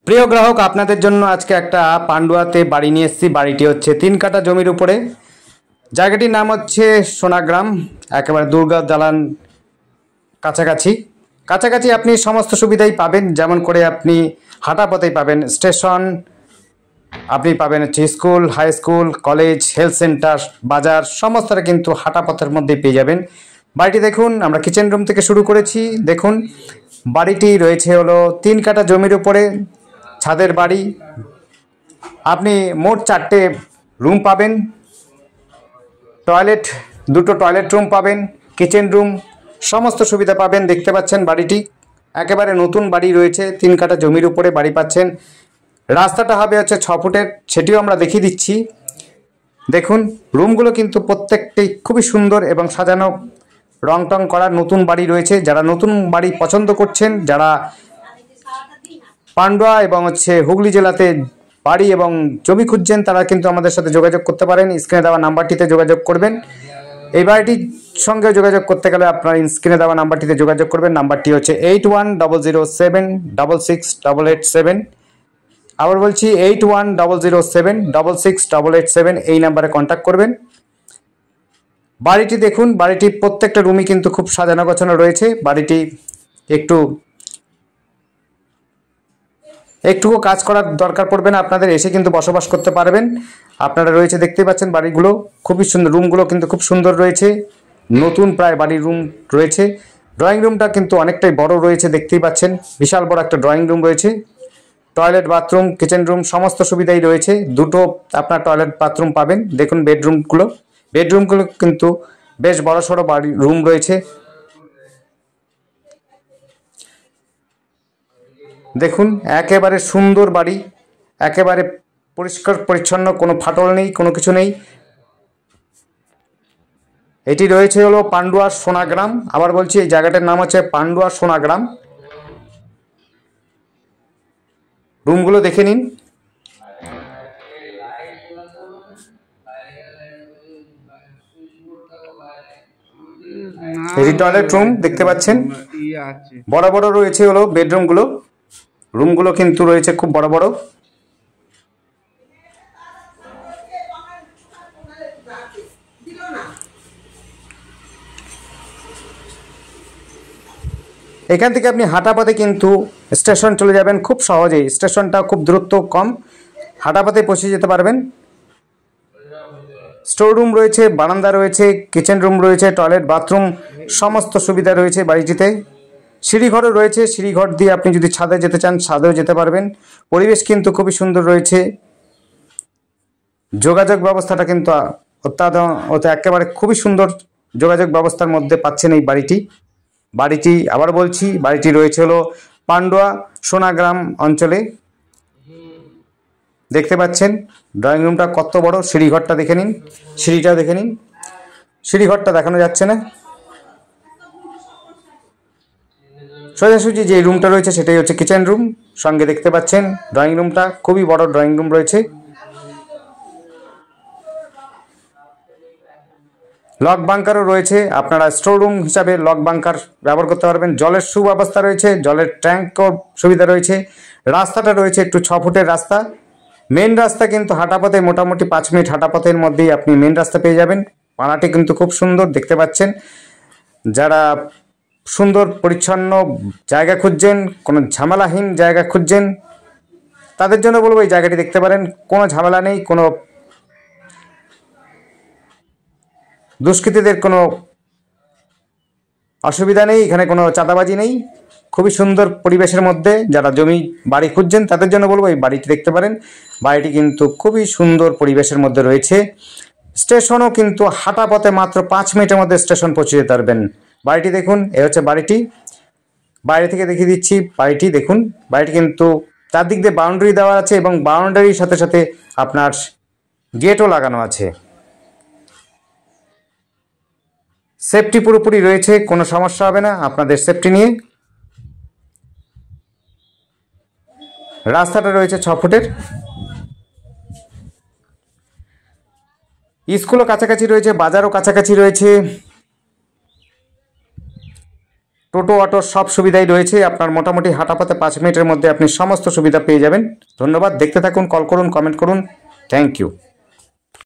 প্রিয় গ্রাহক, আপনাদের জন্য আজকে একটা পান্ডুয়াতে বাড়ি নিয়ে এসেছি। বাড়িটি হচ্ছে 3 কাঠা জমির উপরে। জায়গাটির নাম হচ্ছে সোনাগ্রাম, একেবারে দুর্গা দালান কাছাকাছি। কাছাকাছি আপনি সমস্ত সুবিধাই পাবেন, যেমন করে আপনি হাঁটা পথেই পাবেন স্টেশন, আপনি পাবেন হচ্ছে school, high school, college, health centre, বাজার, সমস্তটা কিন্তু হাঁটা পথের মধ্যেই পেয়ে যাবেন। বাড়িটি দেখুন, আমরা কিচেন রুম থেকে শুরু করেছি। দেখুন, বাড়িটি রয়েছে হলো 3 কাঠা জমির উপরে, ছাদের বাড়ি। আপনি মোট 4টে রুম পাবেন, টয়লেট, 2টো টয়লেট রুম পাবেন, কিচেন রুম, সমস্ত সুবিধা পাবেন। দেখতে পাচ্ছেন বাড়িটি একেবারে নতুন বাড়ি রয়েছে, 3 কাঠা জমির উপরে বাড়ি পাচ্ছেন। রাস্তাটা হবে হচ্ছে 6 ফুটের, সেটিও আমরা দেখিয়ে দিচ্ছি। দেখুন, রুমগুলো কিন্তু প্রত্যেকটি খুবই সুন্দর এবং সাজানো, রং টং করা নতুন বাড়ি রয়েছে। যারা নতুন বাড়ি পছন্দ করছেন, যারা পান্ডুয়া এবং হচ্ছে হুগলি জেলাতে বাড়ি এবং জমি খুঁজছেন, তারা কিন্তু আমাদের সাথে যোগাযোগ করতে পারেন। স্ক্রিনে দেওয়া নাম্বারটিতে যোগাযোগ করবেন। এই বাড়িটির সঙ্গে যোগাযোগ করতে গেলে আপনার স্ক্রিনে দেওয়া নাম্বারটিতে যোগাযোগ করবেন। নাম্বারটি হচ্ছে 8100768887। আবার বলছি 8100768887, এই নাম্বারে কন্ট্যাক্ট করবেন। বাড়িটি দেখুন, বাড়িটি প্রত্যেকটা রুমই কিন্তু খুব সাজানো গোছানো রয়েছে। বাড়িটি একটুকু কাজ করার দরকার পড়বে না আপনাদের, এসে কিন্তু বসবাস করতে পারবেন। আপনারা রয়েছে দেখতে পাচ্ছেন, বাড়িগুলো খুবই সুন্দর, রুমগুলো কিন্তু খুব সুন্দর রয়েছে, নতুন প্রায় বাড়ির রুম রয়েছে। ড্রয়িং রুমটা কিন্তু অনেকটাই বড় রয়েছে, দেখতেই পাচ্ছেন, বিশাল বড় একটা ড্রয়িং রুম রয়েছে। টয়লেট, বাথরুম, কিচেন রুম সমস্ত সুবিধাই রয়েছে। 2টো আপনার টয়লেট বাথরুম পাবেন। দেখুন বেডরুমগুলো কিন্তু বেশ বড় সড়ো বাড়ি রুম রয়েছে। দেখুন, একেবারে সুন্দর বাড়ি, একেবারে পরিষ্কার পরিচ্ছন্ন, কোনো ফাটল নেই, কোনো কিছু নেই। এটি রয়েছে হলো পান্ডুয়া সোনাগ্রাম। আবার বলছি, এই জায়গাটার নাম হচ্ছে পান্ডুয়া সোনাগ্রাম। রুমগুলো দেখে নিন। এটি টয়লেট রুম, দেখতে পাচ্ছেন, বড় বড় রয়েছে হলো বেডরুমগুলো। রুমগুলো কিন্তু রয়েছে খুব বড় বড়। এখান থেকে আপনি হাঁটা পথে কিন্তু স্টেশন চলে যাবেন খুব সহজেই। স্টেশনটা খুব দূরত্ব কম, হাঁটা পথে পৌঁছে যেতে পারবেন। স্টোর রুম রয়েছে, বারান্দা রয়েছে, কিচেন রুম রয়েছে, টয়লেট, বাথরুম, সমস্ত সুবিধা রয়েছে বাড়িটিতে। সিঁড়িঘরও রয়েছে, সিঁড়িঘর দিয়ে আপনি যদি ছাদে যেতে চান, ছাদেও যেতে পারবেন। পরিবেশ কিন্তু খুবই সুন্দর রয়েছে। যোগাযোগ ব্যবস্থাটা কিন্তু একেবারে খুবই সুন্দর যোগাযোগ ব্যবস্থার মধ্যে পাচ্ছেন এই বাড়িটি। আবার বলছি, বাড়িটি রয়েছে হলো পান্ডুয়া সোনাগ্রাম অঞ্চলে। দেখতে পাচ্ছেন ড্রয়িং রুমটা কত বড়, সিঁড়িঘরটা দেখে নিন, সিঁড়িটাও দেখে নিন। সিঁড়িঘরটা দেখানো যাচ্ছে না, সোজাসুজি যে রুমটা রয়েছে সেটাই হচ্ছে কিচেন রুম। সঙ্গে দেখতে পাচ্ছেন ড্রয়িং রুমটা, খুবই বড় ড্রয়িং রুম রয়েছে। লক বাংকারও রয়েছে, আপনারা স্টোর রুম হিসাবে লক বাংকার ব্যবহার করতে পারবেন। জলের সুব্যবস্থা রয়েছে, জলের ট্যাঙ্কও সুবিধা রয়েছে। রাস্তাটা রয়েছে একটু 6 ফুটের রাস্তা। মেন রাস্তা কিন্তু হাঁটাপথে মোটামুটি 5 মিনিট হাঁটাপথের মধ্যেই আপনি মেন রাস্তা পেয়ে যাবেন। পাড়াটি কিন্তু খুব সুন্দর, দেখতে পাচ্ছেন। যারা সুন্দর পরিচ্ছন্ন জায়গা খুঁজছেন, কোনো ঝামেলাহীন জায়গা খুঁজছেন, তাদের জন্য বলবো এই জায়গাটি দেখতে পারেন। কোনো ঝামেলা নেই, কোনো দুষ্কৃতীদের কোনো অসুবিধা নেই, এখানে কোনো চাঁদাবাজি নেই। খুবই সুন্দর পরিবেশের মধ্যে যারা জমি বাড়ি খুঁজছেন তাদের জন্য বলবো এই বাড়িটি দেখতে পারেন। বাড়িটি কিন্তু খুবই সুন্দর পরিবেশের মধ্যে রয়েছে। স্টেশনও কিন্তু হাঁটা পথে মাত্র 5 মিনিটের মধ্যে স্টেশন পৌঁছে যেতে পারবেন। বাড়িটি দেখুন, এ হচ্ছে বাড়িটি। বাইরে থেকে দেখিয়ে দিচ্ছি বাড়িটি। দেখুন, বাড়িটি কিন্তু চারদিক দিয়ে বাউন্ডারি দেওয়া আছে এবং বাউন্ডারির সাথে সাথে আপনার গেটও লাগানো আছে। সেফটি পুরোপুরি রয়েছে, কোনো সমস্যা হবে না আপনাদের সেফটি নিয়ে। রাস্তাটা রয়েছে 6 ফুটের। স্কুলও কাছাকাছি রয়েছে, বাজারও কাছাকাছি রয়েছে। টোটো অটোর সব সুবিধাই রয়েছে। আপনার মোটামুটি হাঁটাপথে 5 মিনিটের মধ্যে আপনি সমস্ত সুবিধা পেয়ে যাবেন। ধন্যবাদ। দেখতে থাকুন, কল করুন, কমেন্ট করুন। Thank you.